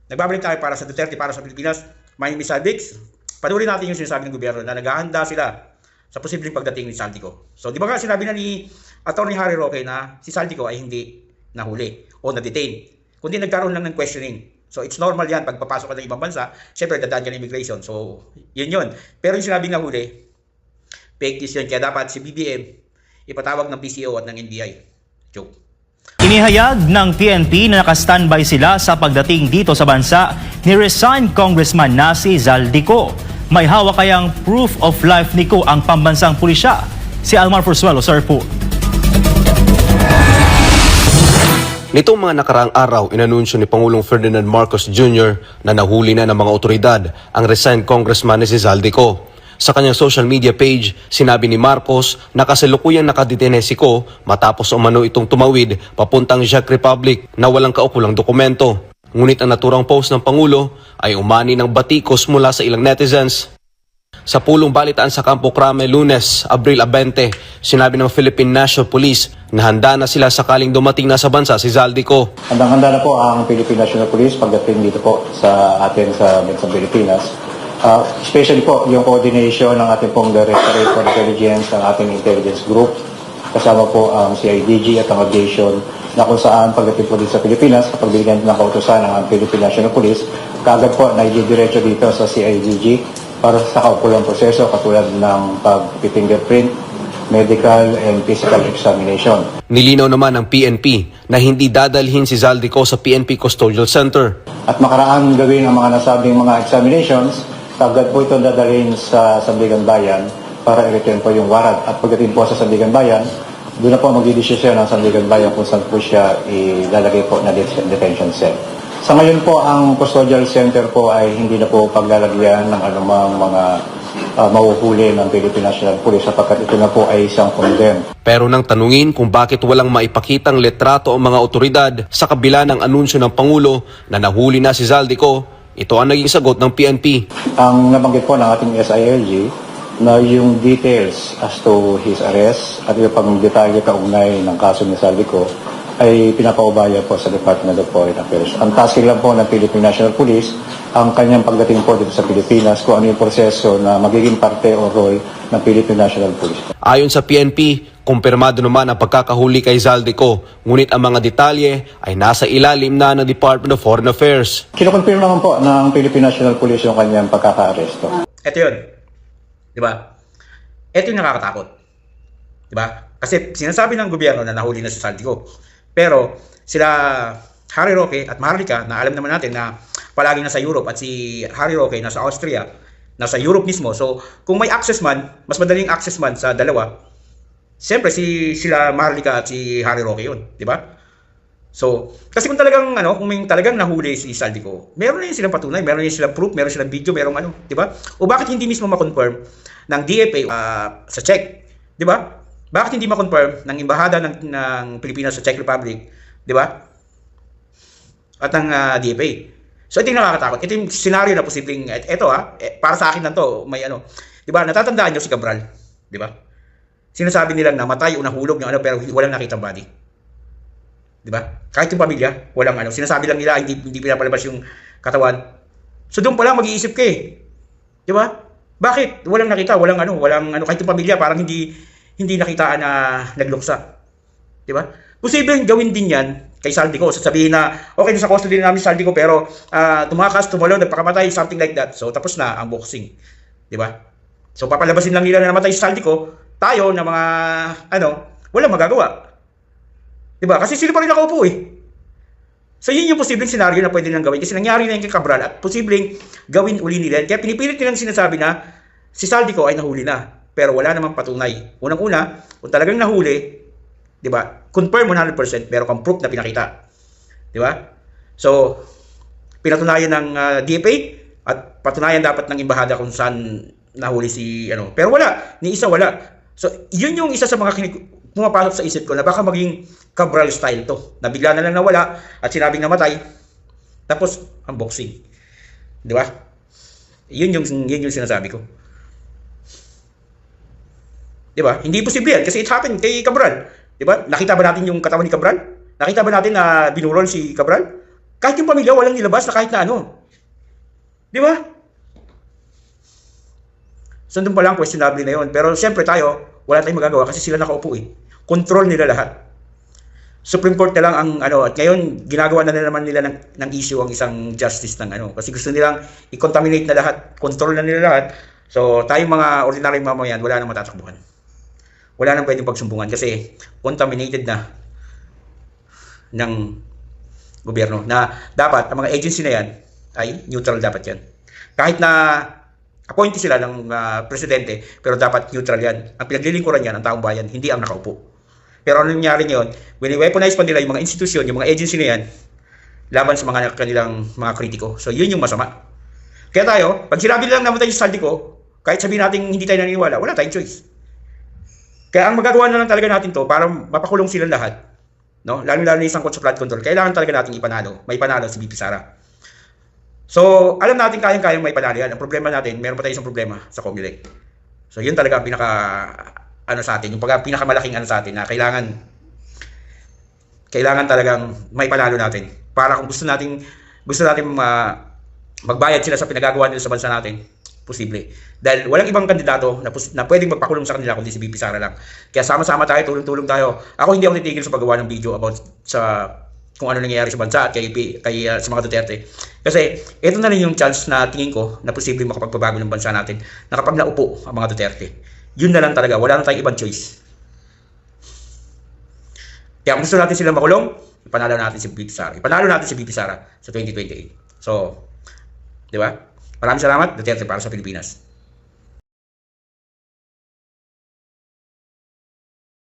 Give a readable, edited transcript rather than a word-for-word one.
Nagbabalik tayo para sa Duterte, para sa Pilipinas. Miami Salvix, panurin natin yung sinasabi ng gobyerno na naghahanda sila sa posibleng pagdating ni Saldico. So, di ba nga sinabi na ni Atty. Harry Roque na si Saldico ay hindi nahuli o na-detain, kundi nagkaroon lang ng questioning. So, it's normal yan. Pag papasok ka ng ibang bansa, syempre, dadaan ka ng immigration. So, yun. Pero yung sinabing nahuli, fake news yun. Kaya dapat si BBM ipatawag ng PCO at ng NBI. Joke. Inihayag ng PNP na nakastandby sila sa pagdating dito sa bansa ni resigned Congressman na si Zaldico. May hawak kayang proof of life ni Ko ang pambansang pulisya. Si Almar Forzuelo sa report. Nitong mga nakaraang araw, inanunsyo ni Pangulong Ferdinand Marcos Jr. na nahuli na ng mga otoridad ang resigned Congressman na si Zaldico. Sa kanyang social media page, sinabi ni Marcos na kasalukuyang nakadetene si Ko matapos umano itong tumawid papuntang Czech Republic na walang kaukulang dokumento. Ngunit ang naturang post ng Pangulo ay umani ng batikos mula sa ilang netizens. Sa pulong balitaan sa Campo Crame Lunes, Abril 20, sinabi ng Philippine National Police na handa na sila sakaling dumating na sa bansa si Zaldico. Handang-handa na po ang Philippine National Police pagdating dito po sa atin sa bansang Pilipinas. Especially po yung coordination ng ating pong Directorate for Intelligence, ang ating intelligence group, kasama po ang CIDG at ang aviation, na kung saan pagdating po dito sa Pilipinas, kapag binigyan ng kautusan ng Philippine National Police, kaagad po na i-diretso dito sa CIDG para sa kaukulang proseso katulad ng pag-fingerprint, medical and physical examination. Nilinaw naman ng PNP na hindi dadalhin si Zaldico sa PNP Custodial Center. At makaraan gawin ang mga nasabing mga examinations, agad po ito dadalhin sa Sandigan Bayan para i-return po yung warrant. At pagdating po sa Sandigan Bayan, doon na po mag-i-desisyon ng Sandigan Bayan kung saan po siya ilalagay po na detention cell. Sa ngayon po, ang custodial center po ay hindi na po paglalagyan ng anumang mga mahuhuli ng Philippine National Police sapagkat ito na po ay isang condemn. Pero nang tanungin kung bakit walang maipakitang letrato ang mga otoridad sa kabila ng anunsyo ng Pangulo na nahuli na si Zaldico, ito ang naging sagot ng PNP. Ang nabanggit po ng ating SILG na yung details as to his arrest at yung pang detalye kaugnay ng kaso ni Zaldico ay pinapaubaya po sa Department of Foreign Affairs. Ang tasking lang po ng Philippine National Police ang kanyang pagdating po dito sa Pilipinas kung ano yung proseso na magiging parte o role ng Philippine National Police. Ayon sa PNP, kumpirmado naman ang pagkakahuli kay Zaldico, ngunit ang mga detalye ay nasa ilalim na ng Department of Foreign Affairs. Kinoconfirm naman po ng Philippine National Police yung kanyang pagkaka-aresto. Ito yun. Di ba? Ito yung nakakatakot. Di ba? Kasi sinasabi ng gobyerno na nahuli na si Zaldico. Pero sila Harry Roque at Maharlika, na alam naman natin na palagi nasa Europe at si Harry Roque nasa Austria, nasa Europe mismo. So, kung may access man, mas madaling access man sa dalawa, siyempre sila Maharlika at si Harry Roque yun, di ba? So, kasi kung talagang kung may talagang nahuli si Zaldico, meron na yun silang patunay, meron na yun silang proof, meron silang video, meron di ba? O bakit hindi mismo ma-confirm ng DFA sa Czech, di ba? Bakit hindi ma-confirm ng embahada ng Pilipinas sa Czech Republic, di ba? At ng DFA. So, ito yung nakakatakot. Ito yung scenario na posibleng, para sa akin lang to, may di ba? Natatandaan nyo si Cabral, di ba? Sinasabi nilang namatay o nahulog ng pero walang nakitang body. Di ba? Kahit yung pamilya, walang sinasabi lang nila hindi pinapalabas yung katawan. So doon pa lang mag-iisip ka eh. Di ba? Bakit? Walang nakita, walang kahit yung pamilya parang hindi nakitaan na nagluksa. Di ba? Posibleng gawin din yan kay Zaldico. Sasabihin na, okay, nasa custody namin si Zaldico pero tumakas, tumalon, nagpakamatay, something like that. So tapos na ang boxing. Di ba? So papalabasin lang nila na namatay si Zaldico, tayo na mga walang magagawa. Diba? Kasi sila pa rin nakaupo eh. So yun yung posibleng senaryo na pwede nilang gawin kasi nangyari na yung kay Cabral at posibleng gawin uli nila. Kaya pinipilit nilang sinasabi na si Zaldico ay nahuli na pero wala namang patunay. Unang-una, kung talagang nahuli, diba? Confirm 100% pero kung proof na pinakita. Diba? So pinatunayan ng DFA at patunayan dapat ng embahada kung saan nahuli si pero wala, ni isa wala. So yun yung isa sa mga pumapasok sa isip ko na baka maging Cabral style to, na bigla na lang nawala at sinabing namatay tapos unboxing, di ba? Yun yung sinasabi ko, di ba? Hindi posible yan kasi it happened kay Cabral, di ba? Nakita ba natin yung katawan ni Cabral? Nakita ba natin na binurol si Cabral? Kahit yung pamilya, walang nilabas na kahit na ano. Di ba? So, doon pa lang, questionable na yun. Pero siyempre tayo, wala tayong magagawa kasi sila nakaupo eh. Control nila lahat. Supreme Court na lang ang ano, at ngayon, ginagawa na naman nila ng issue ang isang justice ng ano. Kasi gusto nilang i-contaminate na lahat. Control na nila lahat. So, tayong mga ordinaryong mamayan, wala nang matatakbuhan. Wala nang pwedeng pagsumbungan kasi contaminated na ng gobyerno. Na dapat, ang mga agency na yan, ay neutral dapat yan. Kahit na appointee sila ng presidente, pero dapat neutral yan. Ang pinaglilingkuran yan, ang taong bayan, hindi ang nakaupo. Pero ano nangyari ngayon, when i-weaponize pa nila yung mga institusyon, yung mga agency na yan, laban sa mga kanilang mga kritiko. So yun yung masama. Kaya tayo, pag sinabi nilang namatay yung saldi ko, kahit sabihin natin hindi tayo naniniwala, wala tayong choice. Kaya ang magagawa na lang talaga natin to para mapakulong silang lahat, no? Lalo-lalo na yung sangkot sa flood control, kailangan talaga natin ipanalo. May panalo si BP Sara. So, alam natin kayang-kayang may panalo yan. Ang problema natin, meron pa tayo isang problema sa COMELEC. So, yun talaga ang ano sa atin, yung pinakamalaking ano sa atin na kailangan talagang may panalo natin. Para kung gusto natin magbayad sila sa pinagagawa nila sa bansa natin, posible. Dahil walang ibang kandidato na pwedeng magpakulong sa kanila kundi si BP Sara lang. Kaya sama-sama tayo, tulong-tulong tayo. Ako hindi ako titigil sa paggawa ng video about sa kung ano nangyayari sa bansa at kay sa mga Duterte. Kasi ito na rin yung chance na tingin ko na posibleng makapagpabago ng bansa natin na kapag naupo ang mga Duterte. Yun na lang talaga. Wala na tayong ibang choice. Kaya kung gusto natin silang makulong, ipanalo natin si BP Sara. Ipanalo natin si BP Sara sa 2028. So, di ba? Maraming salamat. Duterte para sa Pilipinas.